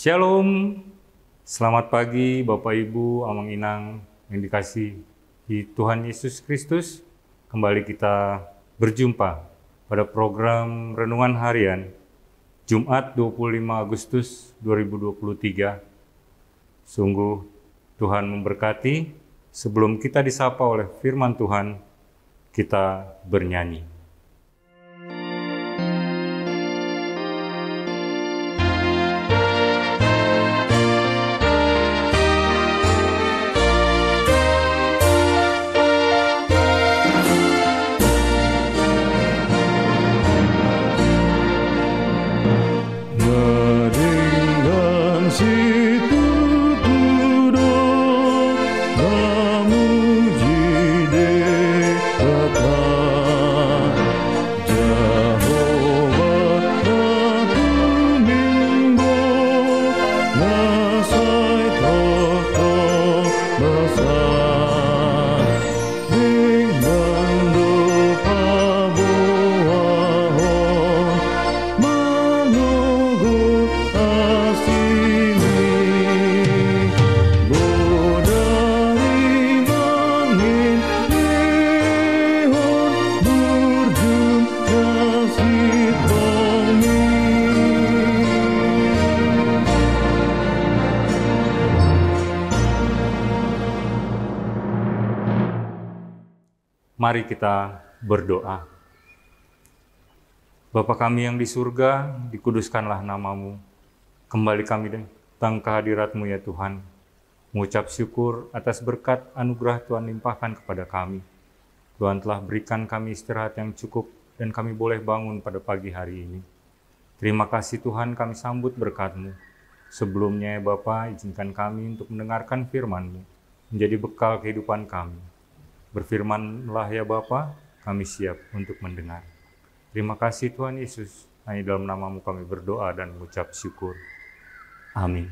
Shalom, selamat pagi Bapak Ibu, Amang Inang yang dikasihi Tuhan Yesus Kristus. Kembali kita berjumpa pada program Renungan Harian Jumat 25 Agustus 2023. Sungguh Tuhan memberkati. Sebelum kita disapa oleh firman Tuhan, kita bernyanyi. Mari kita berdoa. Bapa kami yang di surga, dikuduskanlah nama-Mu. Kembali kami datang ke hadirat-Mu ya Tuhan. Mengucap syukur atas berkat anugerah Tuhan limpahkan kepada kami. Tuhan telah berikan kami istirahat yang cukup dan kami boleh bangun pada pagi hari ini. Terima kasih Tuhan, kami sambut berkat-Mu. Sebelumnya ya Bapa, izinkan kami untuk mendengarkan firman-Mu, menjadi bekal kehidupan kami. Berfirmanlah ya Bapa, kami siap untuk mendengar. Terima kasih Tuhan Yesus, hanya dalam nama-Mu kami berdoa dan mengucap syukur. Amin.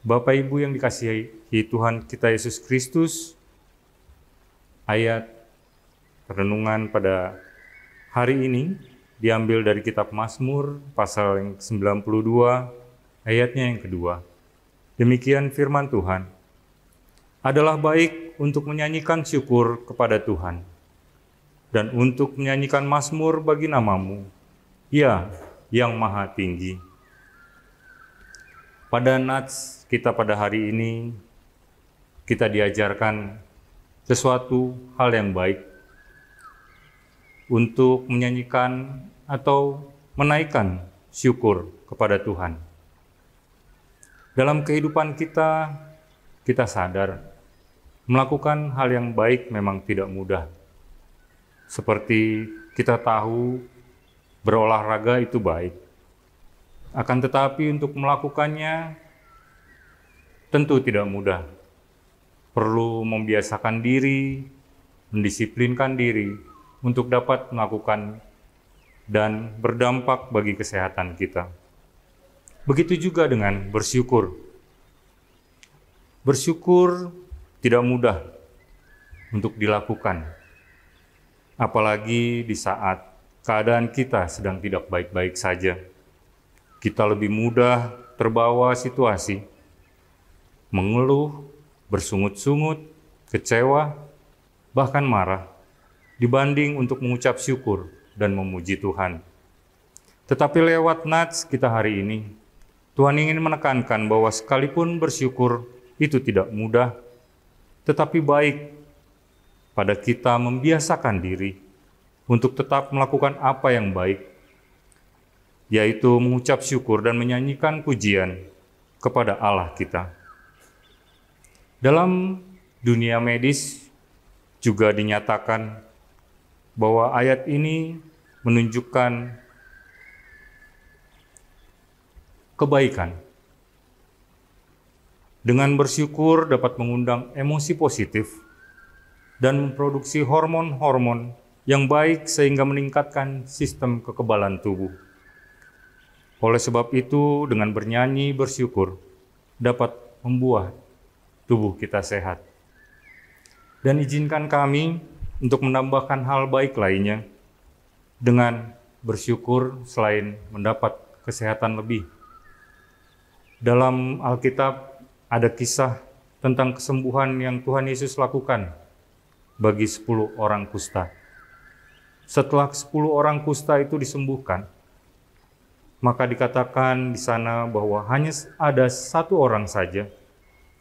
Bapak Ibu yang dikasihi Tuhan kita Yesus Kristus, ayat renungan pada hari ini diambil dari kitab Mazmur pasal yang 92, ayatnya yang kedua. Demikian firman Tuhan. Adalah baik untuk menyanyikan syukur kepada Tuhan dan untuk menyanyikan mazmur bagi nama-Mu, ya yang maha tinggi. Pada nats kita pada hari ini, kita diajarkan sesuatu hal yang baik untuk menyanyikan atau menaikkan syukur kepada Tuhan. Dalam kehidupan kita sadar melakukan hal yang baik memang tidak mudah. Seperti kita tahu berolahraga itu baik. Akan tetapi untuk melakukannya tentu tidak mudah. Perlu membiasakan diri, mendisiplinkan diri untuk dapat melakukan dan berdampak bagi kesehatan kita. Begitu juga dengan bersyukur. Bersyukur tidak mudah untuk dilakukan, apalagi di saat keadaan kita sedang tidak baik-baik saja. Kita lebih mudah terbawa situasi, mengeluh, bersungut-sungut, kecewa, bahkan marah, dibanding untuk mengucap syukur dan memuji Tuhan. Tetapi lewat nats kita hari ini, Tuhan ingin menekankan bahwa sekalipun bersyukur itu tidak mudah, tetapi baik pada kita membiasakan diri untuk tetap melakukan apa yang baik, yaitu mengucap syukur dan menyanyikan pujian kepada Allah kita. Dalam dunia medis juga dinyatakan bahwa ayat ini menunjukkan kebaikan. Dengan bersyukur dapat mengundang emosi positif dan memproduksi hormon-hormon yang baik sehingga meningkatkan sistem kekebalan tubuh. Oleh sebab itu, dengan bernyanyi bersyukur dapat membuat tubuh kita sehat. Dan izinkan kami untuk menambahkan hal baik lainnya dengan bersyukur selain mendapat kesehatan lebih. Dalam Alkitab ada kisah tentang kesembuhan yang Tuhan Yesus lakukan bagi 10 orang kusta. Setelah 10 orang kusta itu disembuhkan, maka dikatakan di sana bahwa hanya ada 1 orang saja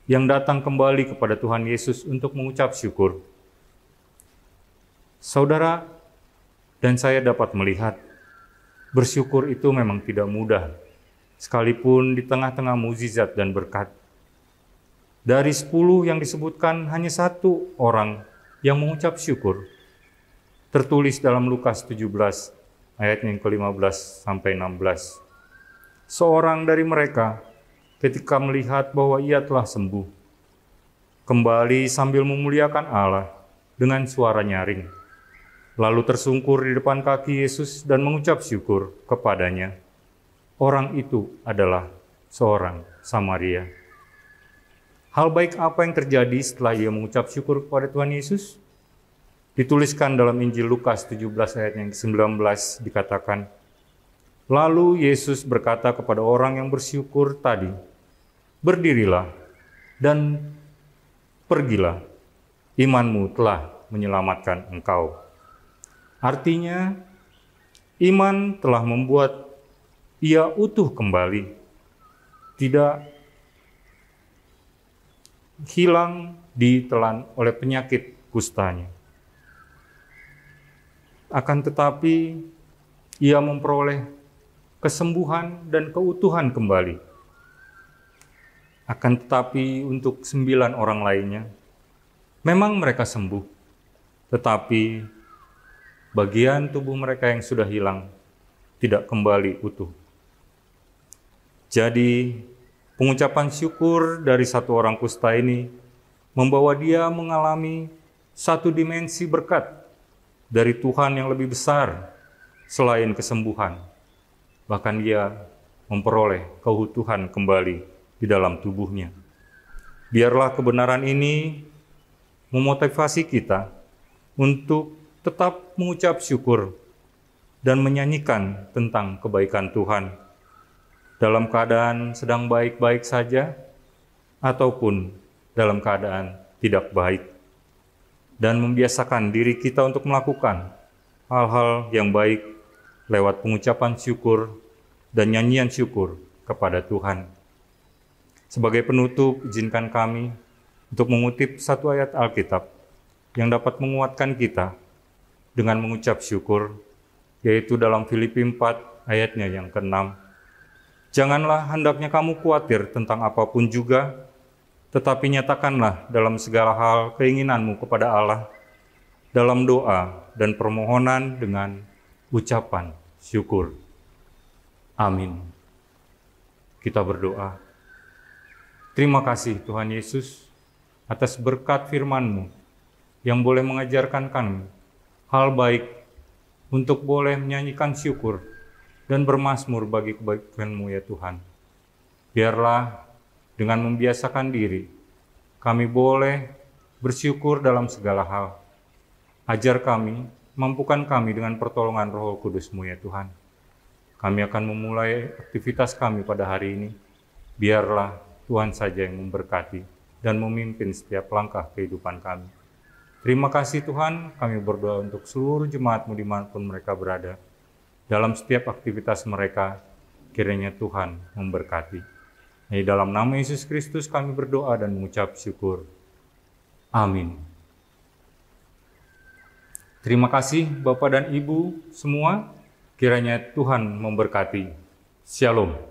yang datang kembali kepada Tuhan Yesus untuk mengucap syukur. Saudara dan saya dapat melihat, bersyukur itu memang tidak mudah, sekalipun di tengah-tengah mukjizat dan berkat. Dari 10 yang disebutkan, hanya 1 orang yang mengucap syukur. Tertulis dalam Lukas 17, ayat yang ke-15 sampai 16. Seorang dari mereka, ketika melihat bahwa ia telah sembuh, kembali sambil memuliakan Allah dengan suara nyaring, lalu tersungkur di depan kaki Yesus dan mengucap syukur kepadanya. Orang itu adalah seorang Samaria. Hal baik apa yang terjadi setelah ia mengucap syukur kepada Tuhan Yesus? Dituliskan dalam Injil Lukas 17 ayat yang ke-19 dikatakan, lalu Yesus berkata kepada orang yang bersyukur tadi, berdirilah dan pergilah, imanmu telah menyelamatkan engkau. Artinya, iman telah membuat ia utuh kembali, tidak hilang ditelan oleh penyakit kustanya. Akan tetapi, ia memperoleh kesembuhan dan keutuhan kembali. Akan tetapi untuk 9 orang lainnya, memang mereka sembuh, tetapi bagian tubuh mereka yang sudah hilang tidak kembali utuh. Jadi, pengucapan syukur dari 1 orang kusta ini membawa dia mengalami satu dimensi berkat dari Tuhan yang lebih besar selain kesembuhan. Bahkan dia memperoleh keutuhan kembali di dalam tubuhnya. Biarlah kebenaran ini memotivasi kita untuk tetap mengucap syukur dan menyanyikan tentang kebaikan Tuhan dalam keadaan sedang baik-baik saja ataupun dalam keadaan tidak baik, dan membiasakan diri kita untuk melakukan hal-hal yang baik lewat pengucapan syukur dan nyanyian syukur kepada Tuhan. Sebagai penutup, izinkan kami untuk mengutip satu ayat Alkitab yang dapat menguatkan kita dengan mengucap syukur, yaitu dalam Filipi 4 ayatnya yang ke-6. Janganlah hendaknya kamu khawatir tentang apapun juga, tetapi nyatakanlah dalam segala hal keinginanmu kepada Allah, dalam doa dan permohonan dengan ucapan syukur. Amin. Kita berdoa. Terima kasih Tuhan Yesus atas berkat firman-Mu yang boleh mengajarkan kami hal baik untuk boleh menyanyikan syukur dan bermazmur bagi kebaikan-Mu ya Tuhan. Biarlah dengan membiasakan diri, kami boleh bersyukur dalam segala hal. Ajar kami, mampukan kami dengan pertolongan Roh Kudus-Mu ya Tuhan. Kami akan memulai aktivitas kami pada hari ini. Biarlah Tuhan saja yang memberkati dan memimpin setiap langkah kehidupan kami. Terima kasih Tuhan, kami berdoa untuk seluruh jemaat-Mu dimanapun mereka berada. Dalam setiap aktivitas mereka, kiranya Tuhan memberkati. Di dalam nama Yesus Kristus kami berdoa dan mengucap syukur. Amin. Terima kasih Bapak dan Ibu semua, kiranya Tuhan memberkati. Shalom.